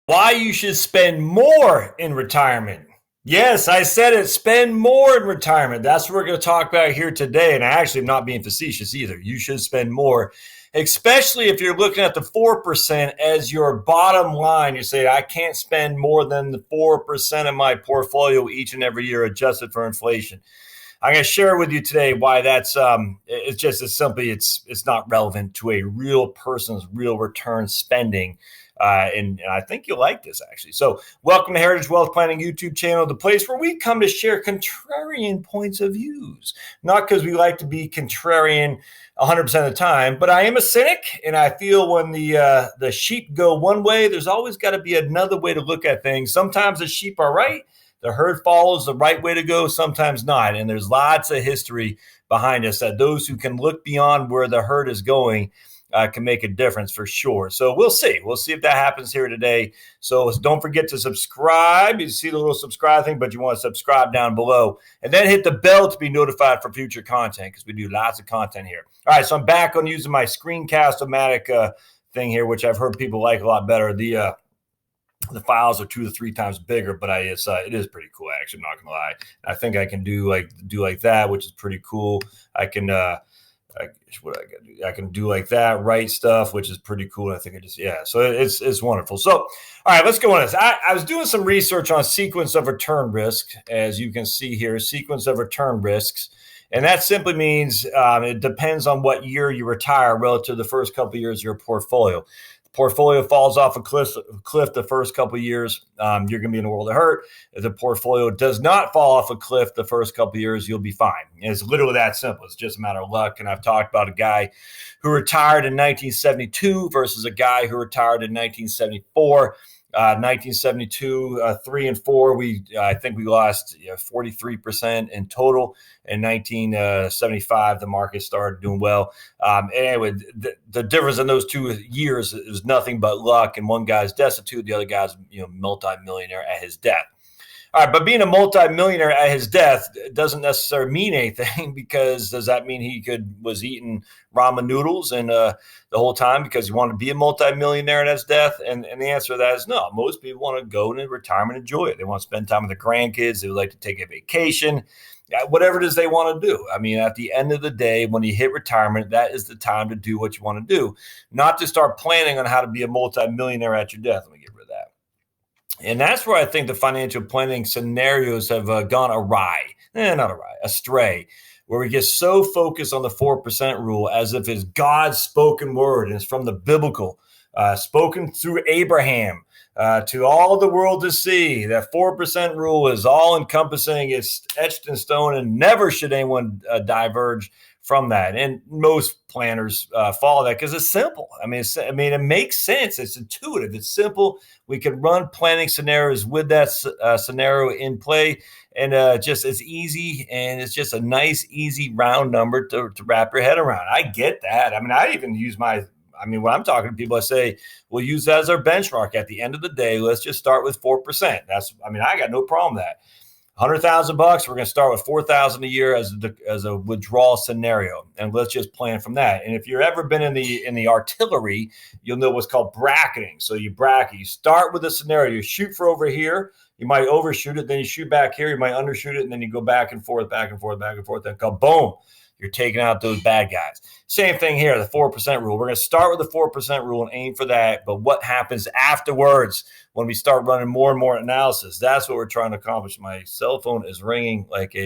Why you should spend more in retirement. Yes, I said it. Spend more in retirement. That's what we're going to talk about here today. And I actually am not being facetious either. You should spend more, especially if you're looking at the 4% as your bottom line. You say, I can't spend more than the 4% of my portfolio each and every year adjusted for inflation. I'm going to share with you today why that's it's just as simply it's not relevant to a real person's real return spending. And I think you'll like this, actually. So welcome to Heritage Wealth Planning YouTube channel, the place where we come to share contrarian points of views. Not because we like to be contrarian 100% of the time, but I am a cynic, and I feel when the sheep go one way, there's always got to be another way to look at things. Sometimes the sheep are right. The herd follows the right way to go, sometimes not. And there's lots of history behind us that those who can look beyond where the herd is going can make a difference for sure. So we'll see. We'll see if that happens here today. So don't forget to subscribe. You see the little subscribe thing, but you want to subscribe down below. And then hit the bell to be notified for future content because we do lots of content here. All right, so I'm back on using my Screencast-O-Matic thing here, which I've heard people like a lot better. The files are 2 to 3 times bigger, but it is pretty cool. Actually, I'm not gonna lie. I think I can do like that, which is pretty cool. I can I can do like that, write stuff, which is pretty cool. I think so it's wonderful. So, all right, let's go on this. I was doing some research on sequence of return risk, as you can see here, sequence of return risks. And that simply means it depends on what year you retire relative to the first couple of years of your portfolio. Portfolio falls off a cliff the first couple of years, you're going to be in a world of hurt. If the portfolio does not fall off a cliff the first couple of years, you'll be fine. And it's literally that simple. It's just a matter of luck. And I've talked about a guy who retired in 1972 versus a guy who retired in 1974. 1972, 3 and 4, I think we lost 43% in total. In 1975, the market started doing well. Anyway, the difference in those 2 years is nothing but luck. And one guy's destitute, the other guy's multi-millionaire at his death. All right, but being a multi-millionaire at his death doesn't necessarily mean anything, because does that mean he was eating ramen noodles and the whole time because he wanted to be a multi-millionaire at his death? And the answer to that is no. Most people want to go into retirement and enjoy it. They want to spend time with their grandkids. They would like to take a vacation, whatever it is they want to do. I mean, at the end of the day, when you hit retirement, that is the time to do what you want to do, not to start planning on how to be a multi-millionaire at your death. Let me get rid of that. And that's where I think the financial planning scenarios have gone astray, where we get so focused on the 4% rule as if it's God's spoken word and it's from the biblical, spoken through Abraham to all the world to see. That 4% rule is all encompassing, it's etched in stone, and never should anyone diverge from that. And most planners follow that because it's simple. I mean, it makes sense. It's intuitive. It's simple. We can run planning scenarios with that scenario in play, and just it's easy, and it's just a nice, easy round number to wrap your head around. I get that. I mean, I even use when I'm talking to people, I say, we'll use that as our benchmark. At the end of the day, let's just start with 4%. I got no problem with that. $100,000, we're going to start with $4,000 a year as a withdrawal scenario, and let's just plan from that. And if you've ever been in the artillery, you'll know what's called bracketing. So you bracket. You start with a scenario. You shoot for over here. You might overshoot it, then you shoot back here. You might undershoot it, and then you go back and forth, back and forth, back and forth. Then go boom. You're taking out those bad guys. Same thing here, the 4% rule. We're going to start with the 4% rule and aim for that. But what happens afterwards when we start running more and more analysis? That's what we're trying to accomplish. My cell phone is ringing like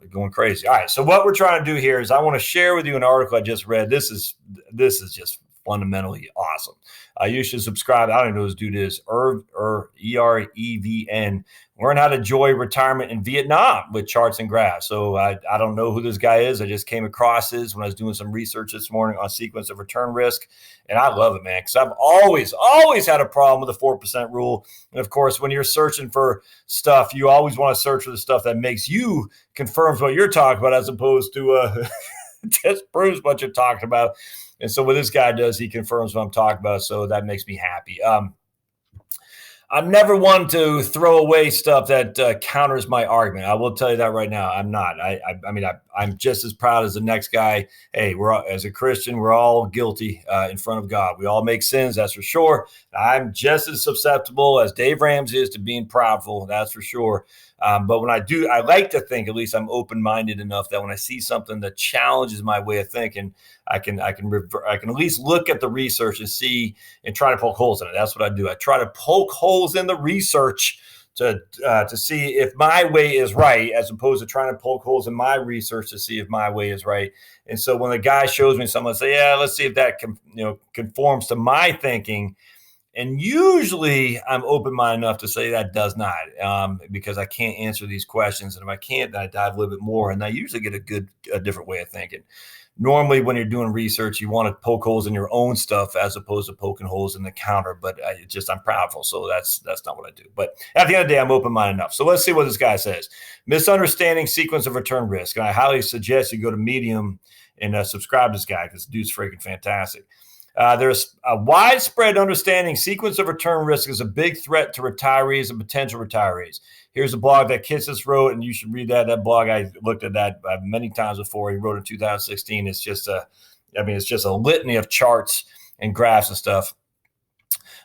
going crazy. All right. So what we're trying to do here is I want to share with you an article I just read. This is just fundamentally awesome. You should subscribe. I don't even know who this dude is. EREVN. Learn how to enjoy retirement in Vietnam with charts and graphs. So I don't know who this guy is. I just came across his when I was doing some research this morning on sequence of return risk. And I love it, man, because I've always had a problem with the 4% rule. And of course, when you're searching for stuff, you always want to search for the stuff that makes you confirms what you're talking about, as opposed to just proves what you're talking about. And so what this guy does, he confirms what I'm talking about. So that makes me happy. I'm never one to throw away stuff that counters my argument. I will tell you that right now. I'm not. I I'm just as proud as the next guy. Hey, as a Christian, we're all guilty in front of God. We all make sins, that's for sure. I'm just as susceptible as Dave Ramsey is to being proudful, that's for sure. But when I like to think, at least I'm open-minded enough that when I see something that challenges my way of thinking, I can at least look at the research and see and try to poke holes in it. That's what I do. I try to poke holes in the research to see if my way is right, as opposed to trying to poke holes in my research to see if my way is right. And so when the guy shows me something, I say, yeah, let's see if that conforms to my thinking. And usually I'm open-minded enough to say that does not, because I can't answer these questions. And if I can't, then I dive a little bit more. And I usually get a different way of thinking. Normally, when you're doing research, you want to poke holes in your own stuff as opposed to poking holes in the counter. But I'm proudful, so that's not what I do. But at the end of the day, I'm open-minded enough. So let's see what this guy says. Misunderstanding sequence of return risk. And I highly suggest you go to Medium and subscribe to this guy, because the dude's freaking fantastic. There's a widespread understanding sequence of return risk is a big threat to retirees and potential retirees. Here's a blog that Kitsis wrote, and you should read that. That blog, I looked at that many times before. He wrote in 2016. It's just a litany of charts and graphs and stuff.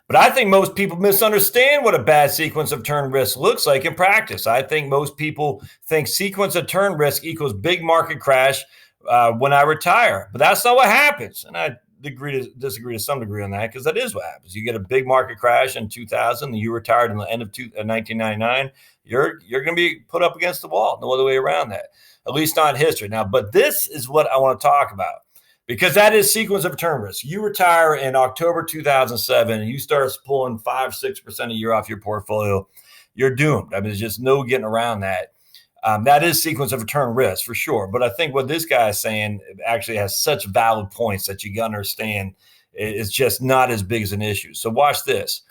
But I think most people misunderstand what a bad sequence of turn risk looks like in practice. I think most people think sequence of turn risk equals big market crash when I retire. But that's not what happens. And I disagree to some degree on that, because that is what happens. You get a big market crash in 2000, and you retired in the end of 1999. You're going to be put up against the wall. No other way around that, at least not in history. Now, but this is what I want to talk about, because that is sequence of return risk. You retire in October 2007, and you start pulling 5-6% a year off your portfolio. You're doomed. I mean, there's just no getting around that. That is sequence of return risk for sure. But I think what this guy is saying actually has such valid points that you got to understand it's just not as big as an issue. So watch this.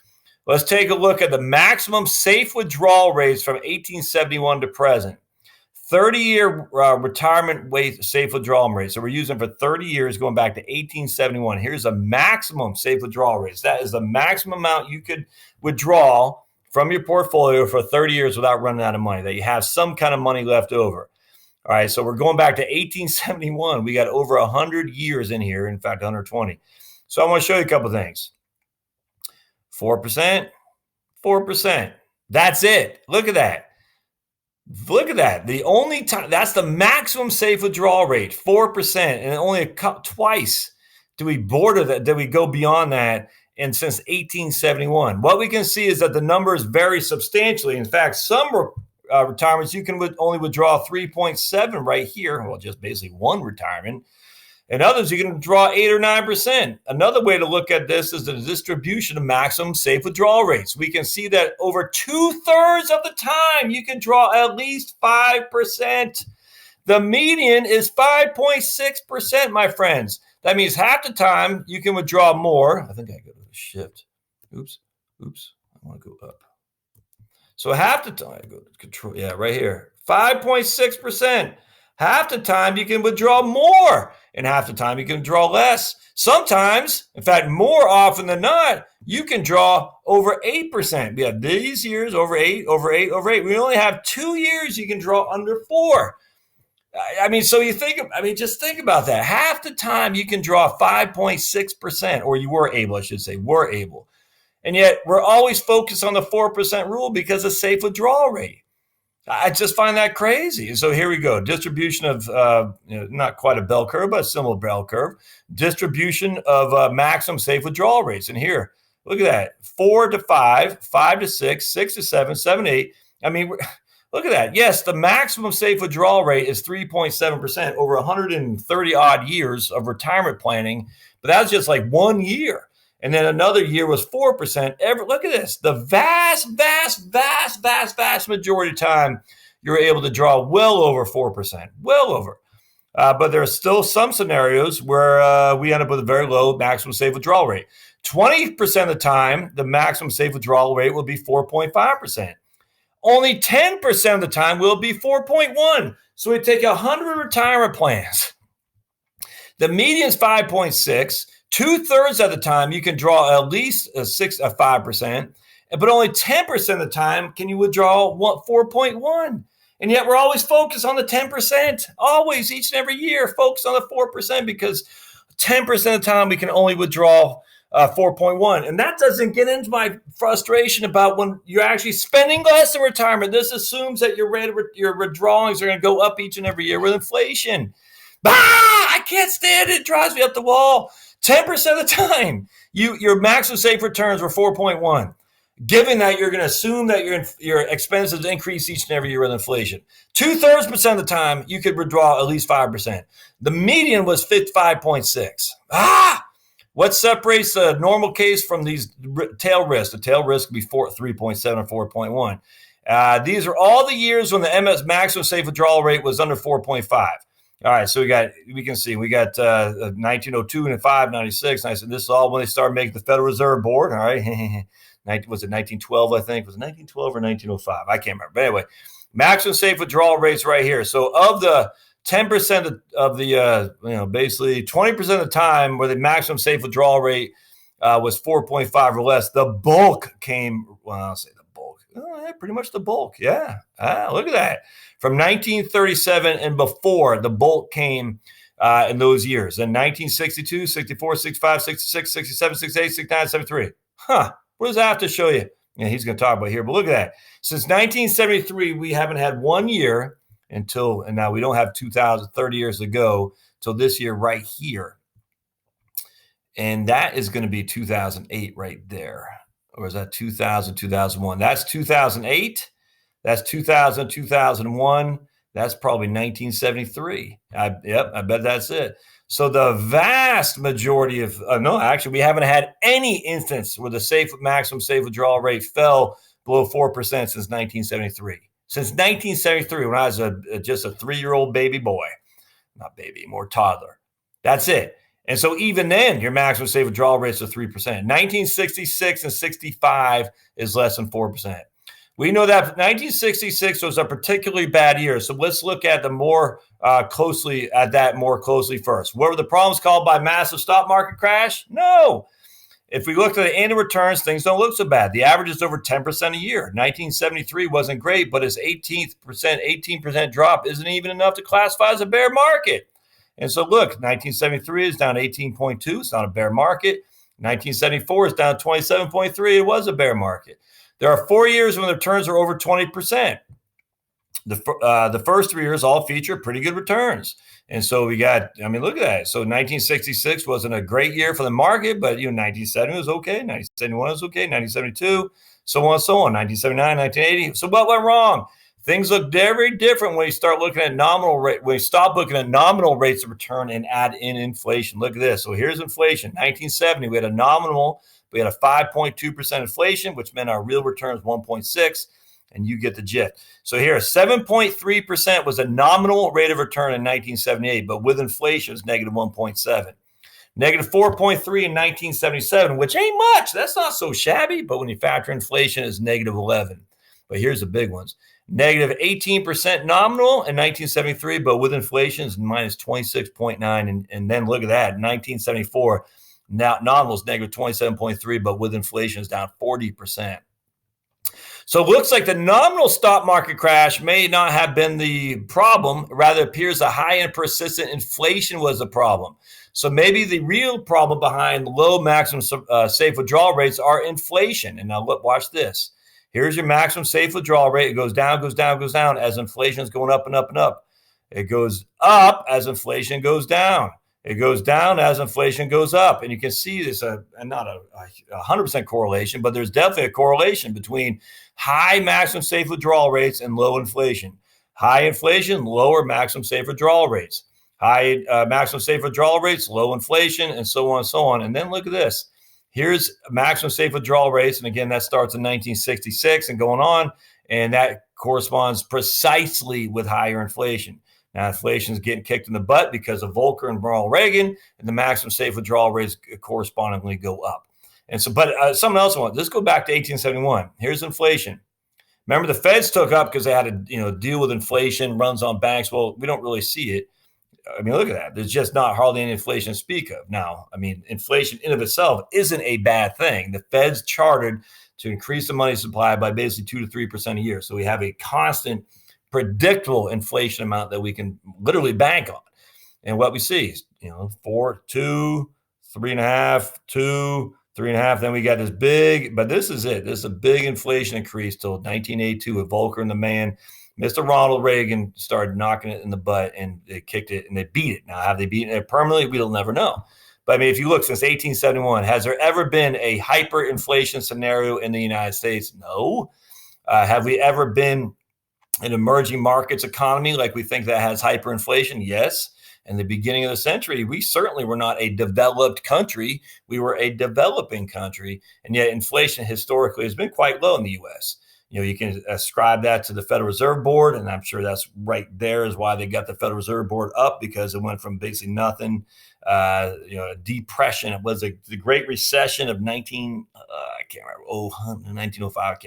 Let's take a look at the maximum safe withdrawal rates from 1871 to present. 30-year retirement safe withdrawal rate. So we're using for 30 years going back to 1871. Here's a maximum safe withdrawal rate. That is the maximum amount you could withdraw from your portfolio for 30 years without running out of money, that you have some kind of money left over. All right, so we're going back to 1871. We got over 100 years in here, in fact, 120. So I want to show you a couple things. 4%, 4%. That's it. Look at that. Look at that. The only time, that's the maximum safe withdrawal rate, 4%. And only twice do we border that, did we go beyond that. And since 1871, what we can see is that the numbers vary substantially. In fact, some retirements, you can only withdraw 3.7 right here. Well, just basically one retirement. And others, you can draw 8 or 9%. Another way to look at this is the distribution of maximum safe withdrawal rates. We can see that over 2/3 of the time, you can draw at least 5%. The median is 5.6%, my friends. That means half the time you can withdraw more. I think I go to the shift. Oops. I want to go up. So half the time, I go to control. Yeah, right here. 5.6%. Half the time you can withdraw more, and half the time you can draw less. Sometimes, in fact, more often than not, you can draw over 8%. We have these years over 8, over 8, over 8. We only have 2 years you can draw under 4. I mean, so just think about that. Half the time you can draw 5.6%, or you were able, were able. And yet we're always focused on the 4% rule because of safe withdrawal rate. I just find that crazy. So here we go. Distribution of, not quite a bell curve, but a similar bell curve. Distribution of maximum safe withdrawal rates. And here, look at that. 4 to 5, 5 to 6, 6 to 7, 7 to 8. I mean, look at that. Yes, the maximum safe withdrawal rate is 3.7% over 130 odd years of retirement planning, but that was just like 1 year. And then another year was 4%. Look at this. The vast majority of time, you're able to draw well over 4%, well over. But there are still some scenarios where we end up with a very low maximum safe withdrawal rate. 20% of the time, the maximum safe withdrawal rate will be 4.5%. Only 10% of the time will be 4.1. So we take 100 retirement plans. The median is 5.6. 2/3 of the time you can draw at least 5%, but only 10% of the time can you withdraw 4.1. And yet we're always focused on the 10%, always, each and every year, focused on the 4% because 10% of the time we can only withdraw 4.1. And that doesn't get into my frustration about when you're actually spending less in retirement. This assumes that your withdrawings are going to go up each and every year with inflation. I can't stand it. It drives me up the wall. 10% of the time, your maximum safe returns were 4.1. Given that you're going to assume that your expenses increase each and every year with inflation. 2/3% of the time, you could withdraw at least 5%. The median was 55.6. What separates the normal case from these tail risks? The tail risk would be 3.7 or 4.1. These are all the years when the MS maximum safe withdrawal rate was under 4.5. All right, so we got 1902 and 5, 96. And I said, this is all when they started making the Federal Reserve Board. All right, was it 1912, I think? Was it 1912 or 1905? I can't remember. But anyway, maximum safe withdrawal rates right here. So of the 10% of the, basically 20% of the time where the maximum safe withdrawal rate was 4.5 or less, the bulk came, I'll say the bulk. Pretty much the bulk. Yeah. Look at that. From 1937 and before, the bulk came in those years. In 1962, 64, 65, 66, 67, 68, 69, 73. What does that have to show you? Yeah, he's going to talk about here, but look at that. Since 1973, we haven't had 1 year and now we don't have 30 years to go till this year right here. And that is going to be 2008 right there. Or is that 2000, 2001? That's 2008. That's 2000, 2001. That's probably 1973. I bet that's it. So the vast majority of, we haven't had any instance where the maximum safe withdrawal rate fell below 4% since 1973. Since 1973, when I was just a 3-year-old baby boy, not baby, more toddler. That's it. And so even then, your maximum safe withdrawal rates are 3%. 1966 and 65 is less than 4%. We know that 1966 was a particularly bad year. So let's look at that more closely first. What were the problems caused by massive stock market crash? No. If we look at the annual returns, things don't look so bad. The average is over 10% a year. 1973 wasn't great, but its 18% drop isn't even enough to classify as a bear market. And so look, 1973 is down 18.2. It's not a bear market. 1974 is down 27.3. It was a bear market. There are 4 years when the returns are over 20%. The first 3 years all feature pretty good returns. And so we got, look at that. So 1966 wasn't a great year for the market, but 1970 was okay. 1971 was okay. 1972, so on and so on. 1979, 1980. So what went wrong? Things look very different when you start looking at nominal rate. When you stop looking at nominal rates of return and add in inflation. Look at this. So here's inflation. 1970, we had a 5.2% inflation, which meant our real return is 1.6, and you get the gist. So here, 7.3% was a nominal rate of return in 1978, but with inflation, it's negative 1.7. Negative 4.3 in 1977, which ain't much. That's not so shabby, but when you factor inflation, it's negative 11. But here's the big ones. Negative 18% nominal in 1973, but with inflation is minus 26.9. And then look at that, 1974, now nominal is negative 27.3, but with inflation is down 40%. So it looks like the nominal stock market crash may not have been the problem. Rather, it appears the high and persistent inflation was the problem. So maybe the real problem behind low maximum safe withdrawal rates are inflation. And now watch this. Here's your maximum safe withdrawal rate. It goes down, goes down, goes down as inflation is going up and up and up. It goes up as inflation goes down. It goes down as inflation goes up. And you can see this, not a 100% correlation, but there's definitely a correlation between high maximum safe withdrawal rates and low inflation. High inflation, lower maximum safe withdrawal rates. High maximum safe withdrawal rates, low inflation, and so on and so on. And then look at this. Here's maximum safe withdrawal rates. And again, that starts in 1966 and going on. And that corresponds precisely with higher inflation. Now, inflation is getting kicked in the butt because of Volcker and Ronald Reagan, and the maximum safe withdrawal rates correspondingly go up. And so, but something else I want. Let's go back to 1871. Here's inflation. Remember, the Feds took up because they had to, deal with inflation, runs on banks. Well, we don't really see it. Look at that. There's just not hardly any inflation to speak of. Now, inflation in of itself isn't a bad thing. The Fed's chartered to increase the money supply by basically 2 to 3% a year. So we have a constant predictable inflation amount that we can literally bank on. And what we see is, 4, 2, 3.5, 2, 3.5. Then we got this big, but this is it. This is a big inflation increase till 1982 with Volcker and the man. Mr. Ronald Reagan started knocking it in the butt, and they kicked it and they beat it. Now, have they beaten it permanently? We'll never know. But I mean, if you look since 1871, has there ever been a hyperinflation scenario in the United States? No. Have we ever been an emerging markets economy like we think that has hyperinflation? Yes. In the beginning of the century, we certainly were not a developed country. We were a developing country. And yet inflation historically has been quite low in the U.S. You can ascribe that to the Federal Reserve Board, and I'm sure that's right there is why they got the Federal Reserve Board up, because it went from basically nothing, a depression. It was the Great Recession of 1905, I can't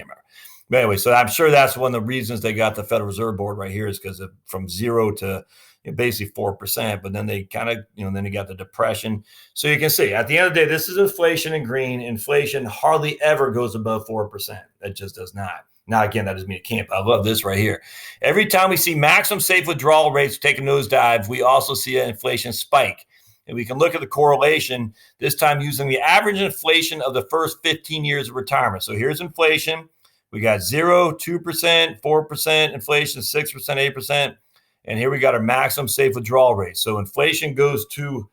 remember. But anyway, so I'm sure that's one of the reasons they got the Federal Reserve Board right here is because from 0 to basically 4%, but then they kind of, then they got the depression. So you can see at the end of the day, this is inflation in green. Inflation hardly ever goes above 4%. That just does not. Now, again, that doesn't mean it can't, but I love this right here. Every time we see maximum safe withdrawal rates take a nosedive, we also see an inflation spike. And we can look at the correlation, this time using the average inflation of the first 15 years of retirement. So here's inflation. We got 0, 2%, 4% inflation, 6%, 8%. And here we got our maximum safe withdrawal rate. So inflation goes to,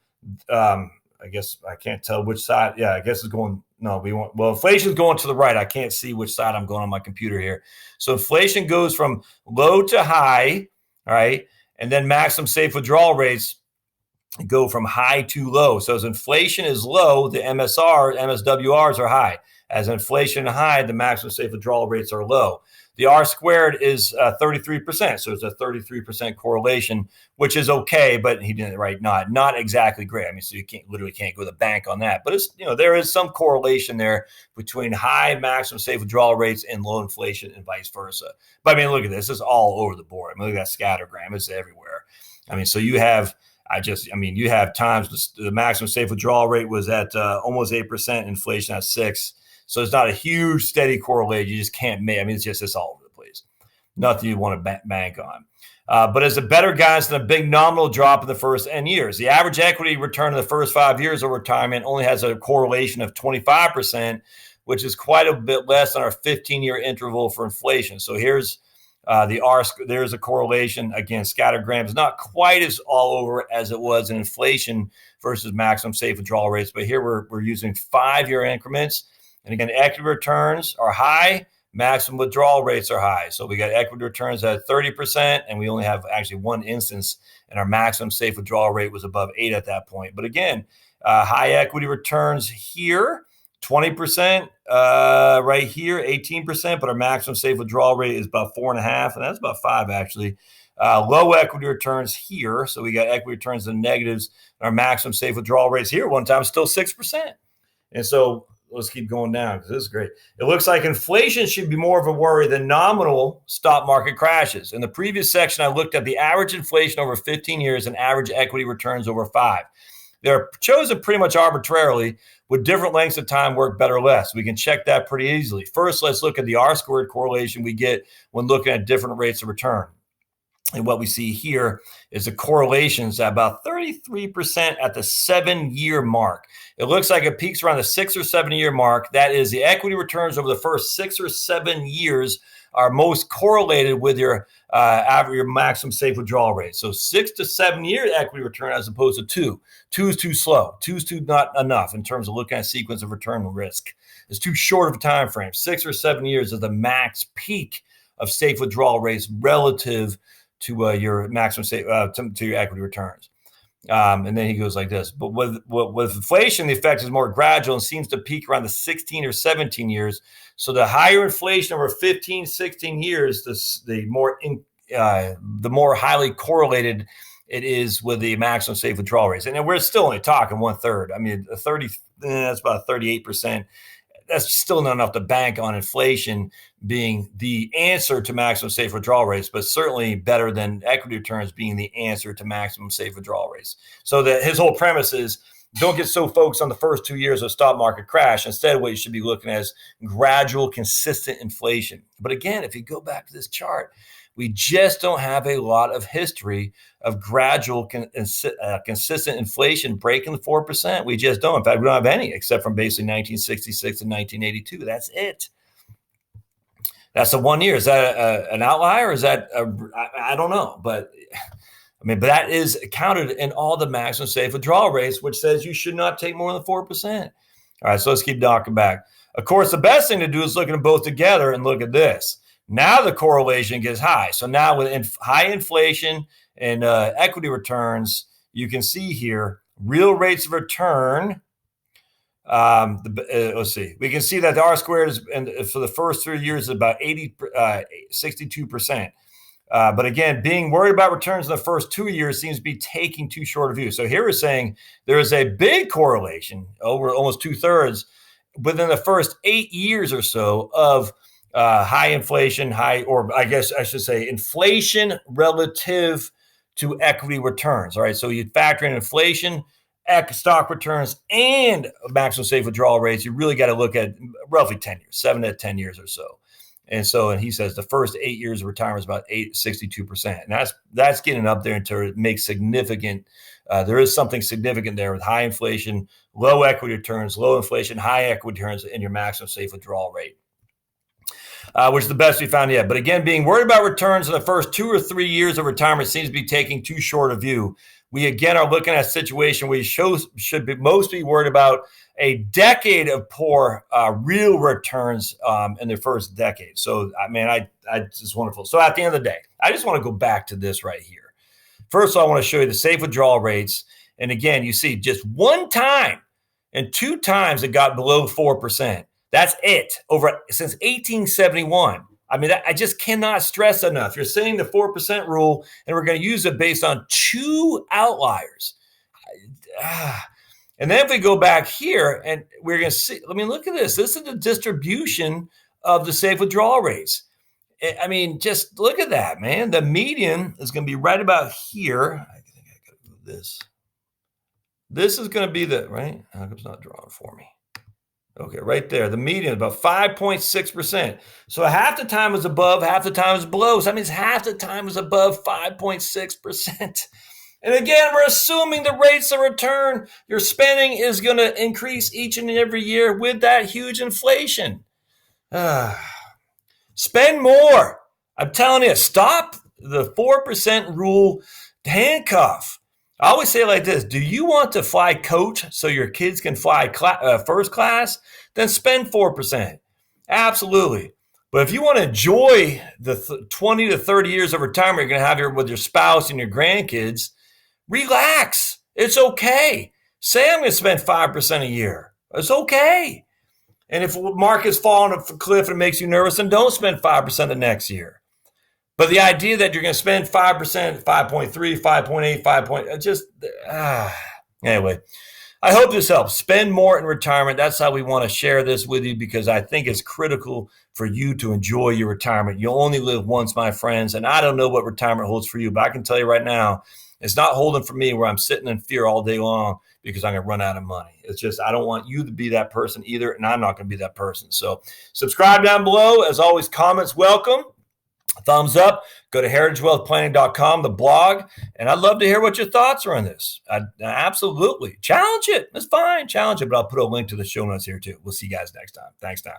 I guess I can't tell which side. Yeah, I guess it's going, inflation is going to the right. I can't see which side I'm going on my computer here. So inflation goes from low to high, all right? And then maximum safe withdrawal rates go from high to low. So as inflation is low, the MSWRs are high. As inflation is high, the maximum safe withdrawal rates are low. The R squared is 33%. So it's a 33% correlation, which is okay, but he didn't write not exactly great. I mean, so you literally can't go to the bank on that. But it's, there is some correlation there between high maximum safe withdrawal rates and low inflation and vice versa. But I mean, look at this. It's all over the board. I mean, look at that scattergram. It's everywhere. I mean, so you have, you have times the maximum safe withdrawal rate was at almost 8%, inflation at 6%. So it's not a huge steady correlation. You just can't make. I mean, it's all over the place. Nothing you want to bank on. But as a better guidance than a big nominal drop in the first N years. The average equity return in the first 5 years of retirement only has a correlation of 25%, which is quite a bit less than our 15-year interval for inflation. So here's the R. There's a correlation. Again, scattergrams not quite as all over as it was in inflation versus maximum safe withdrawal rates. But here we're using 5-year increments. And again, equity returns are high, maximum withdrawal rates are high. So we got equity returns at 30%, and we only have actually one instance, and our maximum safe withdrawal rate was above 8 at that point. But again, high equity returns here, 20%, right here, 18%, but our maximum safe withdrawal rate is about 4.5, and that's about 5 actually. Low equity returns here, so we got equity returns in negatives. Our maximum safe withdrawal rates here one time still 6%. And so let's keep going down because this is great. It looks like inflation should be more of a worry than nominal stock market crashes. In the previous section, I looked at the average inflation over 15 years and average equity returns over 5. They're chosen pretty much arbitrarily. Would different lengths of time work better or less? We can check that pretty easily. First, let's look at the R squared correlation we get when looking at different rates of return. And what we see here is the correlations at about 33% at the 7-year mark. It looks like it peaks around the 6 or 7 year mark. That is, the equity returns over the first 6 or 7 years are most correlated with your average, your maximum safe withdrawal rate. So 6 to 7 year equity return as opposed to 2. 2 is too slow. 2 is too not enough in terms of looking at sequence of return and risk. It's too short of a time frame. 6 or 7 years is the max peak of safe withdrawal rates relative to your maximum safe to your equity returns. And then he goes like this. But with inflation, the effect is more gradual and seems to peak around the 16 or 17 years. So the higher inflation over 15, 16 years, the more highly correlated it is with the maximum safe withdrawal rates. And we're still only talking 1/3. I mean, that's about 38%. That's still not enough to bank on inflation being the answer to maximum safe withdrawal rates, but certainly better than equity returns being the answer to maximum safe withdrawal rates. So his whole premise is don't get so focused on the first 2 years of stock market crash. Instead, what you should be looking at is gradual, consistent inflation. But again, if you go back to this chart, We just don't have a lot of history of gradual, consistent inflation breaking the 4%. We just don't. In fact, we don't have any except from basically 1966 and 1982. That's it. That's a 1 year. Is that an outlier? Or is that I don't know, but but that is counted in all the maximum safe withdrawal rates, which says you should not take more than 4%. All right, so let's keep knocking back. Of course, the best thing to do is look at them both together and look at this. Now the correlation gets high. So now with high inflation and equity returns, you can see here real rates of return. Let's see. We can see that the R squared is, for the first 3 years, is about 62%. But again, being worried about returns in the first 2 years seems to be taking too short a view. So here we're saying there is a big correlation, over almost 2/3, within the first 8 years or so of high inflation, or I guess I should say inflation relative to equity returns. All right, so you factor in inflation, stock returns, and maximum safe withdrawal rates. You really got to look at roughly 10 years, 7 to 10 years or so. And he says the first 8 years of retirement is about 62%. And that's getting up there to make significant. There is something significant there with high inflation, low equity returns, low inflation, high equity returns, and your maximum safe withdrawal rate, which is the best we found yet. But again, being worried about returns in the first 2 or 3 years of retirement seems to be taking too short a view. We again are looking at a situation where you should be most be worried about a decade of poor real returns in the first decade. So, it's just wonderful. So at the end of the day, I just want to go back to this right here. First of all, I want to show you the safe withdrawal rates. And again, you see just one time and 2 times it got below 4%. That's it since 1871. I just cannot stress enough. You're saying the 4% rule, and we're going to use it based on 2 outliers. And then if we go back here, and we're going to see, look at this. This is the distribution of the safe withdrawal rates. Just look at that, man. The median is going to be right about here. I think I got to move this. This is going to be right? How come it's not drawing for me? Okay, right there. The median is about 5.6%. So half the time was above, half the time was below. So that means half the time was above 5.6%. And again, we're assuming the rates of return your spending is going to increase each and every year with that huge inflation. Spend more. I'm telling you, stop the 4% rule handcuff. I always say it like this. Do you want to fly coach so your kids can fly first class? Then spend 4%. Absolutely. But if you want to enjoy the 20 to 30 years of retirement you're going to have here with your spouse and your grandkids, relax. It's okay. Say I'm going to spend 5% a year. It's okay. And if markets fall off a cliff and it makes you nervous, then don't spend 5% the next year. But the idea that you're going to spend 5%, 5.3, 5.8, anyway, I hope this helps. Spend more in retirement. That's how we want to share this with you, because I think it's critical for you to enjoy your retirement. You'll only live once, my friends, and I don't know what retirement holds for you, but I can tell you right now, it's not holding for me where I'm sitting in fear all day long because I'm going to run out of money. It's just, I don't want you to be that person either, and I'm not going to be that person. So subscribe down below. As always, comments welcome. Thumbs up. Go to heritagewealthplanning.com, the blog, and I'd love to hear what your thoughts are on this. Absolutely. Challenge it. It's fine. Challenge it, but I'll put a link to the show notes here too. We'll see you guys next time. Thanks now.